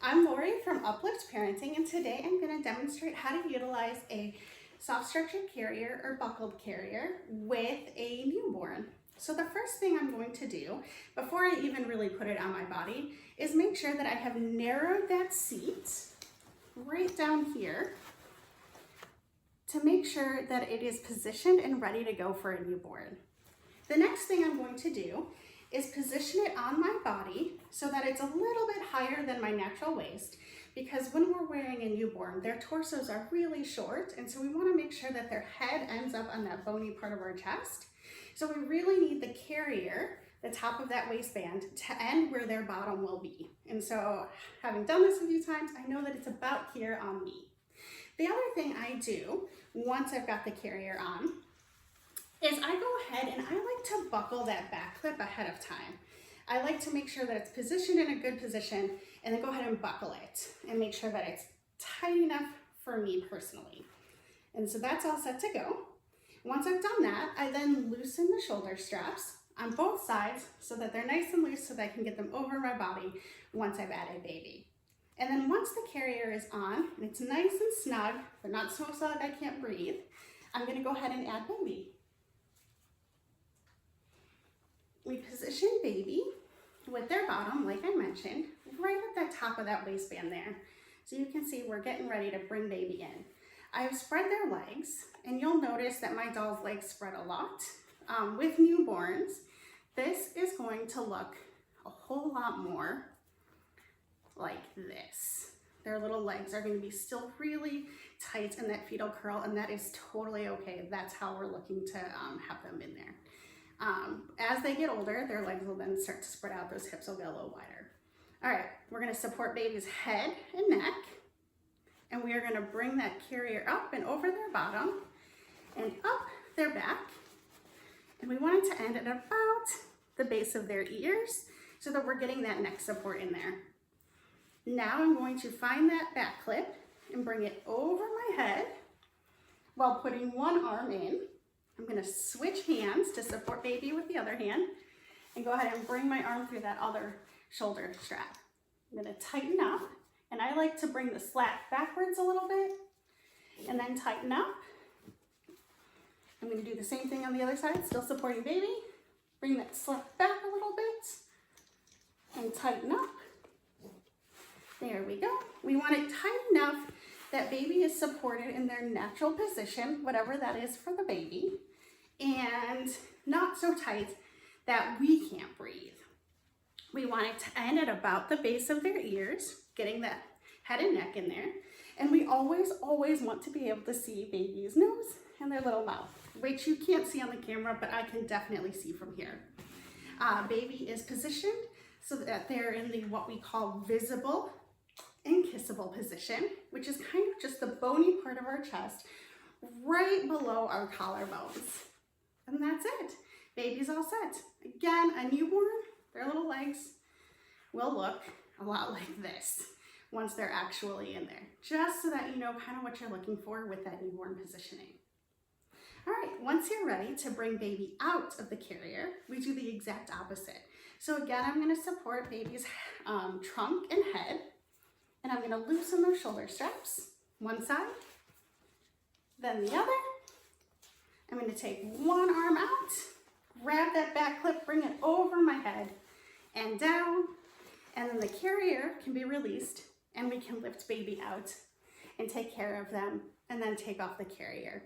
I'm Lori from Uplift Parenting, and today I'm going to demonstrate how to utilize a soft structured carrier or buckled carrier with a newborn. So the first thing I'm going to do before I even really put it on my body is make sure that I have narrowed that seat right down here to make sure that it is positioned and ready to go for a newborn. The next thing I'm going to do is position it on my body so that it's a little bit higher than my natural waist, because when we're wearing a newborn, their torsos are really short, and so we want to make sure that their head ends up on that bony part of our chest. So we really need the carrier, the top of that waistband, to end where their bottom will be. And so having done this a few times, I know that it's about here on me. The other thing I do once I've got the carrier on is I go ahead and I like to buckle that back clip ahead of time. I like to make sure that it's positioned in a good position and then go ahead and buckle it and make sure that it's tight enough for me personally. And so that's all set to go. Once I've done that, I then loosen the shoulder straps on both sides so that they're nice and loose so that I can get them over my body once I've added baby. And then once the carrier is on and it's nice and snug, but not so snug I can't breathe, I'm gonna go ahead and add baby. We position baby with their bottom, like I mentioned, right at the top of that waistband there. So you can see we're getting ready to bring baby in. I've spread their legs, and you'll notice that my doll's legs spread a lot. With newborns, this is going to look a whole lot more like this. Their little legs are going to be still really tight in that fetal curl, and that is totally okay. That's how we're looking to have them in there. As they get older, their legs will then start to spread out, those hips will get a little wider. All right, we're gonna support baby's head and neck, and we are gonna bring that carrier up and over their bottom and up their back. And we want it to end at about the base of their ears so that we're getting that neck support in there. Now I'm going to find that back clip and bring it over my head while putting one arm in. I'm gonna switch hands to support baby with the other hand and go ahead and bring my arm through that other shoulder strap. I'm gonna tighten up, and I like to bring the slat backwards a little bit and then tighten up. I'm gonna do the same thing on the other side, still supporting baby. Bring that slat back a little bit and tighten up. There we go. We want it tight enough that baby is supported in their natural position, whatever that is for the baby, and not so tight that we can't breathe. We want it to end at about the base of their ears, getting that head and neck in there. And we always want to be able to see baby's nose and their little mouth, which you can't see on the camera, but I can definitely see from here. Baby is positioned so that they're in the what we call visible and kissable position, which is kind of just the bony part of our chest right below our collarbones. And that's it. Baby's all set. Again, a newborn, their little legs will look a lot like this once they're actually in there, just so that you know kind of what you're looking for with that newborn positioning. All right, once you're ready to bring baby out of the carrier, we do the exact opposite. So again, I'm gonna support baby's trunk and head, and I'm gonna loosen those shoulder straps, one side, then the other. I'm gonna take one arm out, grab that back clip, bring it over my head and down, and then the carrier can be released and we can lift baby out and take care of them and then take off the carrier.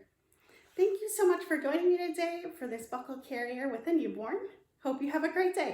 Thank you so much for joining me today for this buckle carrier with a newborn. Hope you have a great day.